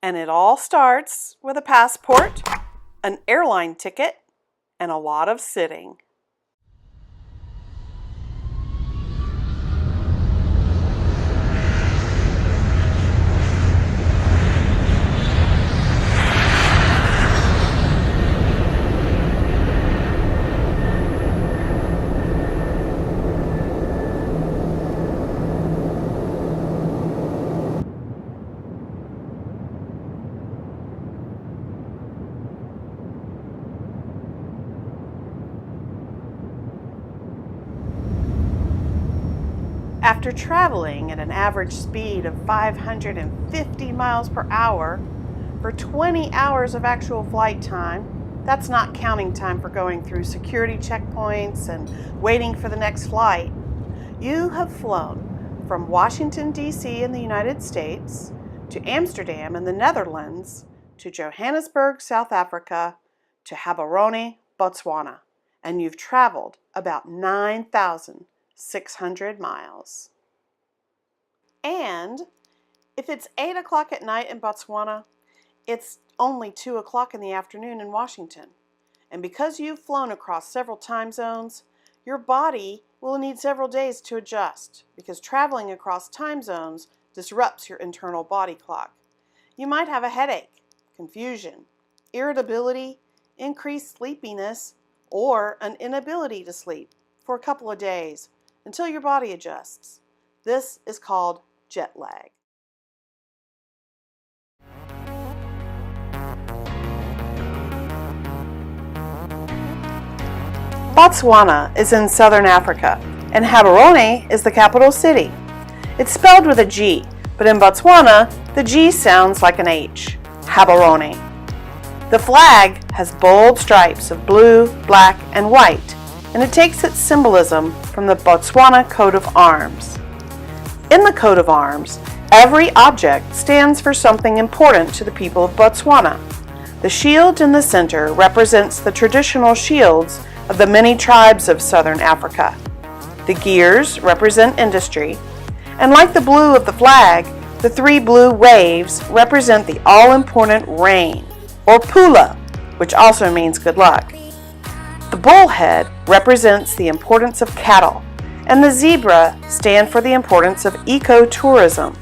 And it all starts with a passport, an airline ticket, and a lot of sitting. After traveling at an average speed of 550 miles per hour for 20 hours of actual flight time, that's not counting time for going through security checkpoints and waiting for the next flight, you have flown from Washington, D.C. in the United States to Amsterdam in the Netherlands to Johannesburg, South Africa to Gaborone, Botswana, and you've traveled about 9,600 miles. And if it's 8 o'clock at night in Botswana, it's only 2 o'clock in the afternoon in Washington. And because you've flown across several time zones, your body will need several days to adjust because traveling across time zones disrupts your internal body clock. You might have a headache, confusion, irritability, increased sleepiness, or an inability to sleep for a couple of days until your body adjusts. This is called jet lag. Botswana is in southern Africa, and Gaborone is the capital city. It's spelled with a G, but in Botswana, the G sounds like an H, Gaborone. The flag has bold stripes of blue, black, and white, and it takes its symbolism from the Botswana coat of arms. In the coat of arms, every object stands for something important to the people of Botswana. The shield in the center represents the traditional shields of the many tribes of southern Africa. The gears represent industry, and like the blue of the flag, the 3 blue waves represent the all-important rain, or pula, which also means good luck. The bullhead represents the importance of cattle, and the zebra stand for the importance of ecotourism.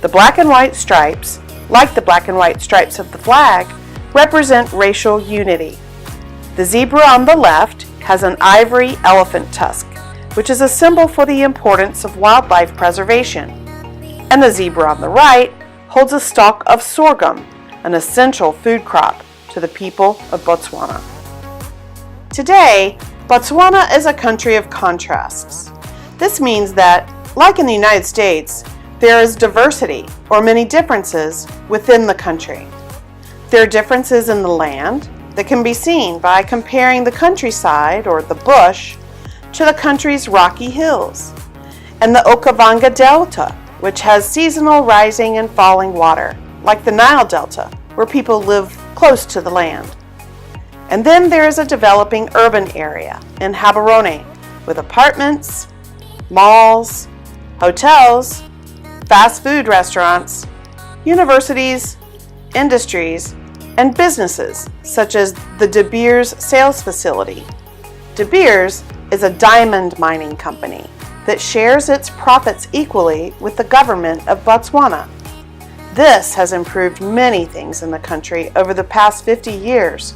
The black and white stripes, like the black and white stripes of the flag, represent racial unity. The zebra on the left has an ivory elephant tusk, which is a symbol for the importance of wildlife preservation. And the zebra on the right holds a stalk of sorghum, an essential food crop to the people of Botswana. Today, Botswana is a country of contrasts. This means that, like in the United States, there is diversity or many differences within the country. There are differences in the land that can be seen by comparing the countryside or the bush to the country's rocky hills, and the Okavango Delta, which has seasonal rising and falling water, like the Nile Delta, where people live close to the land. And then there is a developing urban area in Gaborone with apartments, malls, hotels, fast food restaurants, universities, industries, and businesses such as the De Beers sales facility. De Beers is a diamond mining company that shares its profits equally with the government of Botswana. This has improved many things in the country over the past 50 years,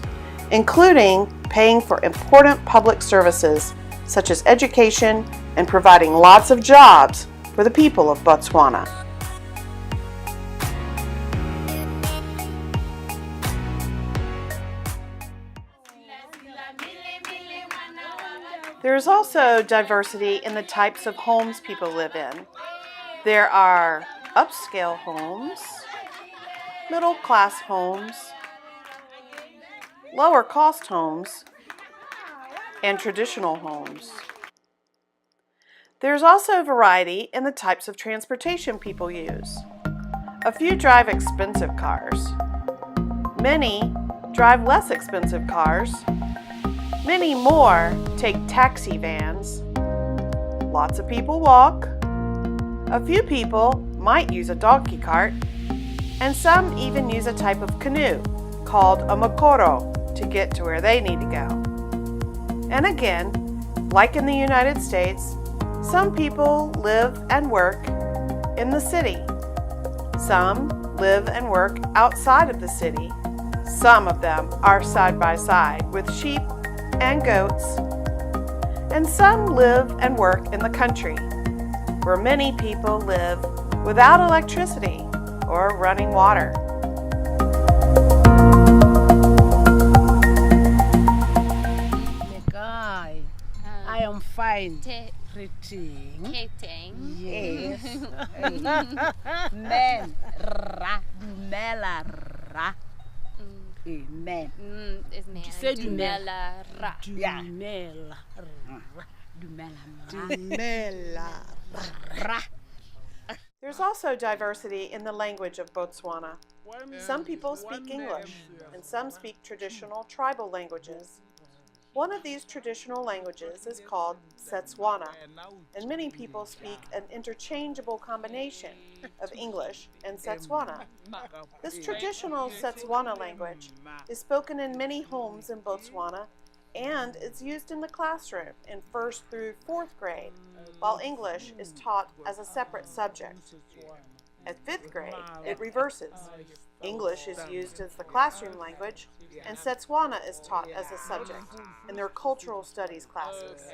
including paying for important public services such as education and providing lots of jobs for the people of Botswana. There is also diversity in the types of homes people live in. There are upscale homes, middle-class homes, lower-cost homes, and traditional homes. There's also variety in the types of transportation people use. A few drive expensive cars. Many drive less expensive cars. Many more take taxi vans. Lots of people walk. A few people might use a donkey cart. And some even use a type of canoe called a mokoro to get to where they need to go. And again, like in the United States, some people live and work in the city. Some live and work outside of the city. Some of them are side by side with sheep and goats. And some live and work in the country, where many people live without electricity or running water. Guy, I am fine. Keting. Yes. Men. Ra. Dumela ra. Amen. Is man. Say Dumela ra. Dumela ra. Dumela ra. There's also diversity in the language of Botswana. Some people speak English, and some speak traditional tribal languages. One of these traditional languages is called Setswana, and many people speak an interchangeable combination of English and Setswana. This traditional Setswana language is spoken in many homes in Botswana, and it's used in the classroom in 1st through 4th grade, while English is taught as a separate subject. At 5th grade, it reverses. English is used as the classroom language, and Setswana is taught as a subject in their cultural studies classes.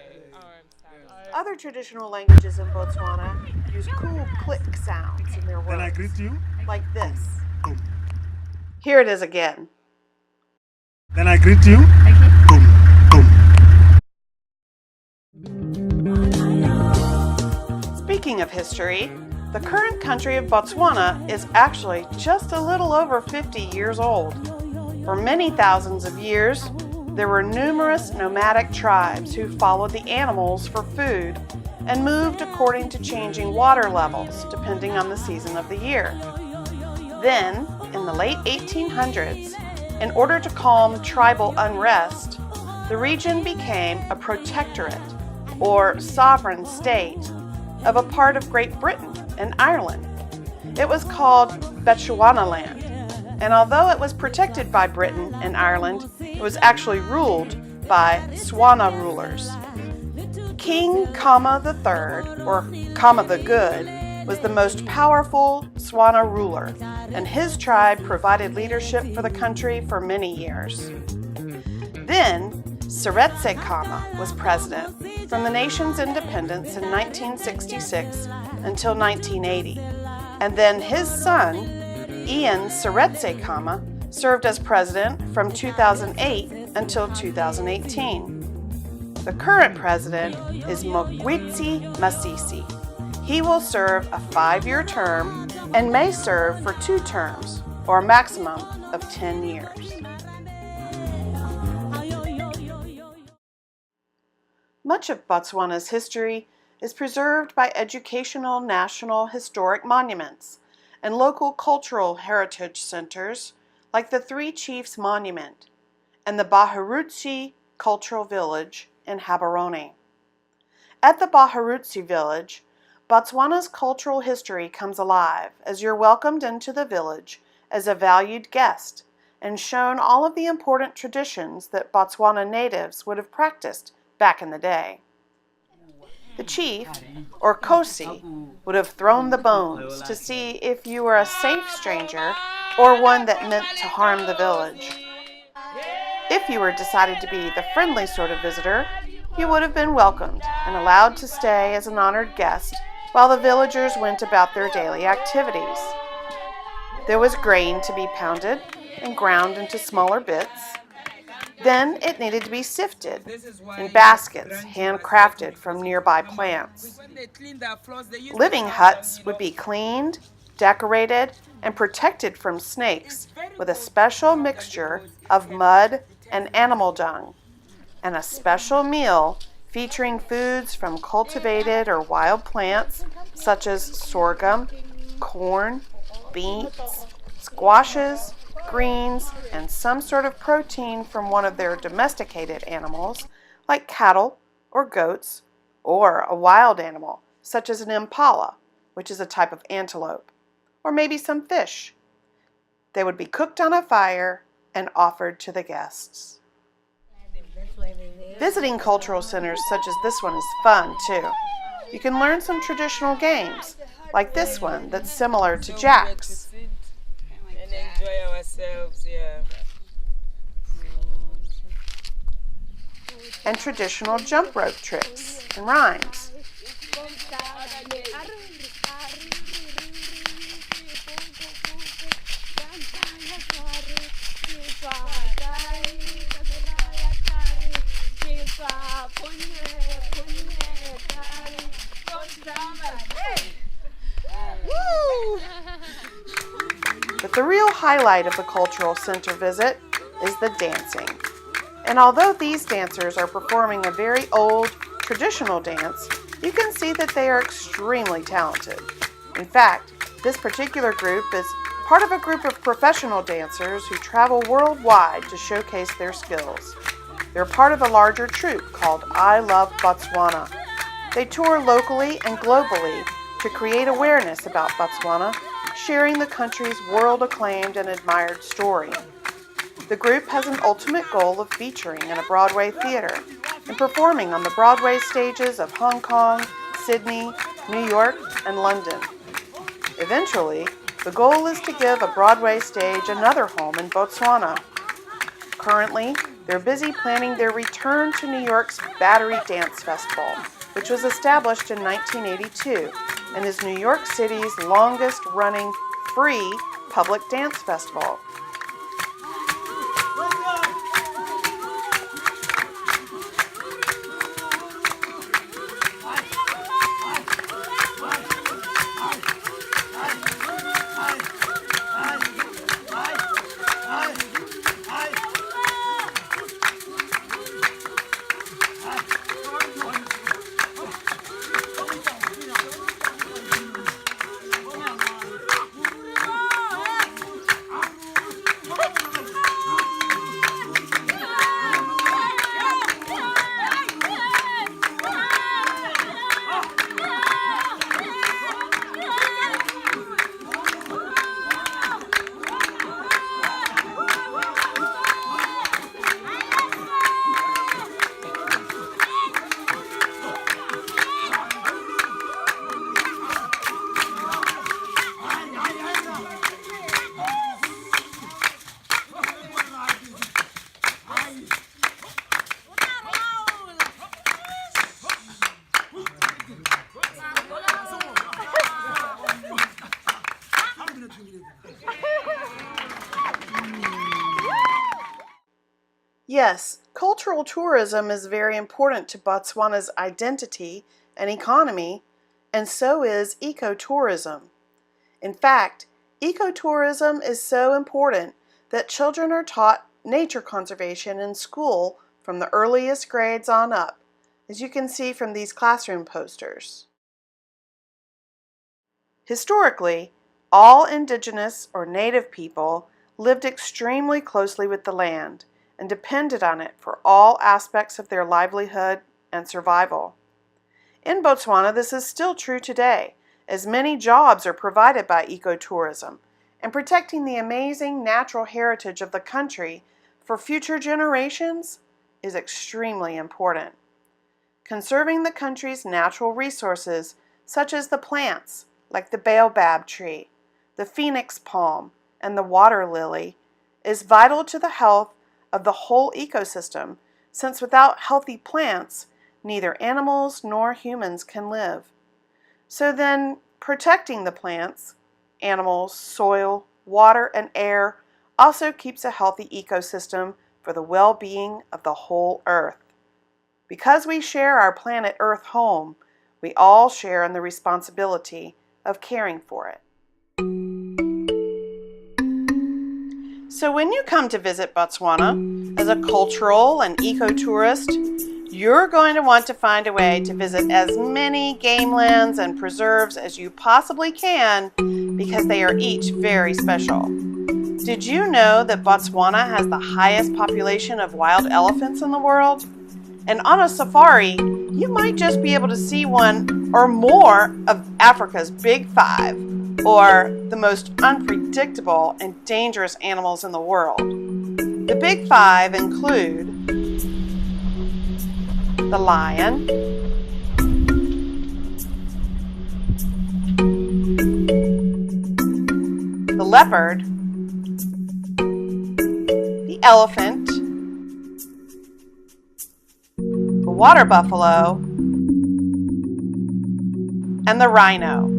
Other traditional languages in Botswana use cool click sounds in their words. Can I greet you? Like this. Come. Here it is again. Can I greet you? Come. Speaking of history, the current country of Botswana is actually just a little over 50 years old. For many thousands of years, there were numerous nomadic tribes who followed the animals for food and moved according to changing water levels depending on the season of the year. Then, in the late 1800s, in order to calm tribal unrest, the region became a protectorate or sovereign state of a part of Great Britain and Ireland. It was called Bechuanaland, and although it was protected by Britain and Ireland, it was actually ruled by Tswana rulers. King Khama III, or Khama the Good, was the most powerful Tswana ruler, and his tribe provided leadership for the country for many years. Then, Seretse Khama was president from the nation's independence in 1966 until 1980, and then his son, Ian Seretse Khama, served as president from 2008 until 2018. The current president is Mokgweetsi Masisi. He will serve a 5-year term and may serve for 2 terms, or a maximum of 10 years. Much of Botswana's history is preserved by educational national historic monuments and local cultural heritage centers like the Three Chiefs Monument and the Baharutsi Cultural Village in Gaborone. At the Baharutsi Village, Botswana's cultural history comes alive as you're welcomed into the village as a valued guest and shown all of the important traditions that Botswana natives would have practiced back in the day. The chief, or Kosi, would have thrown the bones to see if you were a safe stranger or one that meant to harm the village. If you were decided to be the friendly sort of visitor, you would have been welcomed and allowed to stay as an honored guest while the villagers went about their daily activities. There was grain to be pounded and ground into smaller bits. Then it needed to be sifted in baskets handcrafted from nearby plants. Living huts would be cleaned, decorated, and protected from snakes with a special mixture of mud and animal dung, and a special meal featuring foods from cultivated or wild plants such as sorghum, corn, beets, squashes, greens, and some sort of protein from one of their domesticated animals like cattle or goats, or a wild animal such as an impala, which is a type of antelope, or maybe some fish. They would be cooked on a fire and offered to the guests. Visiting cultural centers such as this one is fun too. You can learn some traditional games, like this one that's similar to jacks. And enjoy ourselves, yeah. And traditional jump rope tricks and rhymes. But the real highlight of the cultural center visit is the dancing. And although these dancers are performing a very old, traditional dance, you can see that they are extremely talented. In fact, this particular group is part of a group of professional dancers who travel worldwide to showcase their skills. They're part of a larger troupe called I Love Botswana. They tour locally and globally to create awareness about Botswana, sharing the country's world-acclaimed and admired story. The group has an ultimate goal of featuring in a Broadway theater and performing on the Broadway stages of Hong Kong, Sydney, New York, and London. Eventually, the goal is to give a Broadway stage another home in Botswana. Currently, they're busy planning their return to New York's Battery Dance Festival, which was established in 1982 and is New York City's longest-running free public dance festival. Yes, cultural tourism is very important to Botswana's identity and economy, and so is ecotourism. In fact, ecotourism is so important that children are taught nature conservation in school from the earliest grades on up, as you can see from these classroom posters. Historically, all indigenous or native people lived extremely closely with the land and depended on it for all aspects of their livelihood and survival. In Botswana, this is still true today, as many jobs are provided by ecotourism, and protecting the amazing natural heritage of the country for future generations is extremely important. Conserving the country's natural resources, such as the plants like the baobab tree, the phoenix palm, and the water lily, is vital to the health of the whole ecosystem, since without healthy plants, neither animals nor humans can live. So then, protecting the plants, animals, soil, water, and air also keeps a healthy ecosystem for the well-being of the whole Earth. Because we share our planet Earth home, we all share in the responsibility of caring for it. So when you come to visit Botswana as a cultural and eco-tourist, you're going to want to find a way to visit as many gamelands and preserves as you possibly can, because they are each very special. Did you know that Botswana has the highest population of wild elephants in the world? And on a safari, you might just be able to see one or more of Africa's big five. or the most unpredictable and dangerous animals in the world. The big five include the lion, the leopard, the elephant, the water buffalo, and the rhino.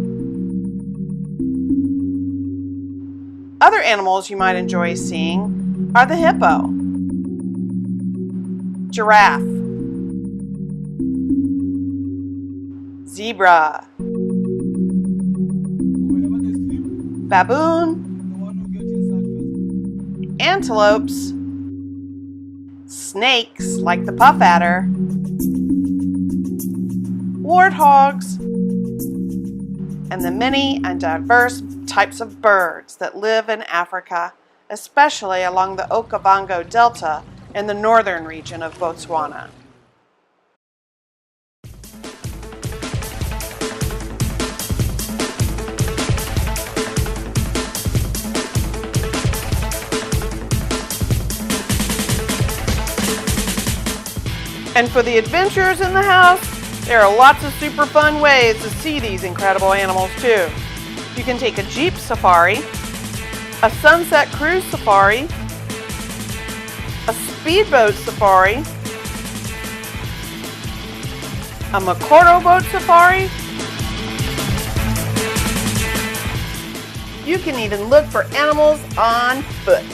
Other animals you might enjoy seeing are the hippo, giraffe, zebra, baboon, antelopes, snakes like the puff adder, warthogs, and the many and diverse types of birds that live in Africa, especially along the Okavango Delta in the northern region of Botswana. And for the adventurers in the house, there are lots of super fun ways to see these incredible animals too. You can take a Jeep safari, a sunset cruise safari, a speedboat safari, a Makordo boat safari. You can even look for animals on foot.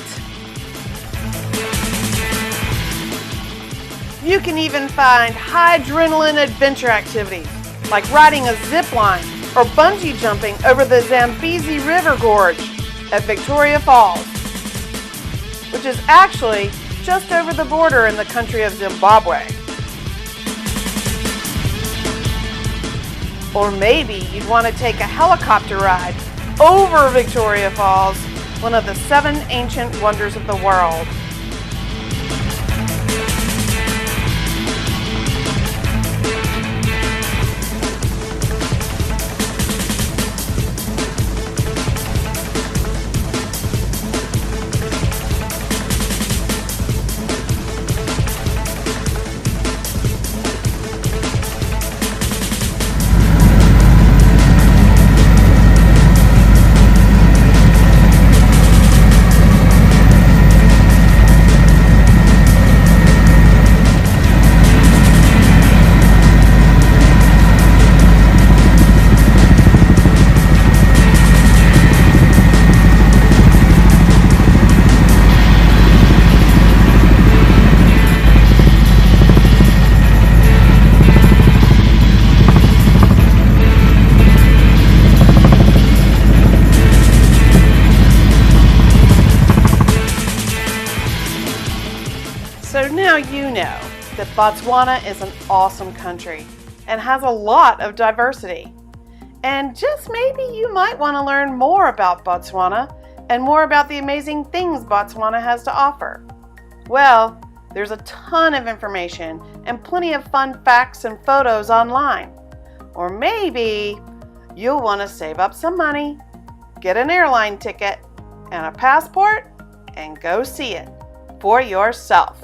You can even find high adrenaline adventure activities like riding a zip line or bungee jumping over the Zambezi River Gorge at Victoria Falls, which is actually just over the border in the country of Zimbabwe. Or maybe you'd want to take a helicopter ride over Victoria Falls, one of the 7 ancient wonders of the world. So now you know that Botswana is an awesome country and has a lot of diversity. And just maybe you might want to learn more about Botswana and more about the amazing things Botswana has to offer. Well, there's a ton of information and plenty of fun facts and photos online. Or maybe you'll want to save up some money, get an airline ticket and a passport, and go see it for yourself.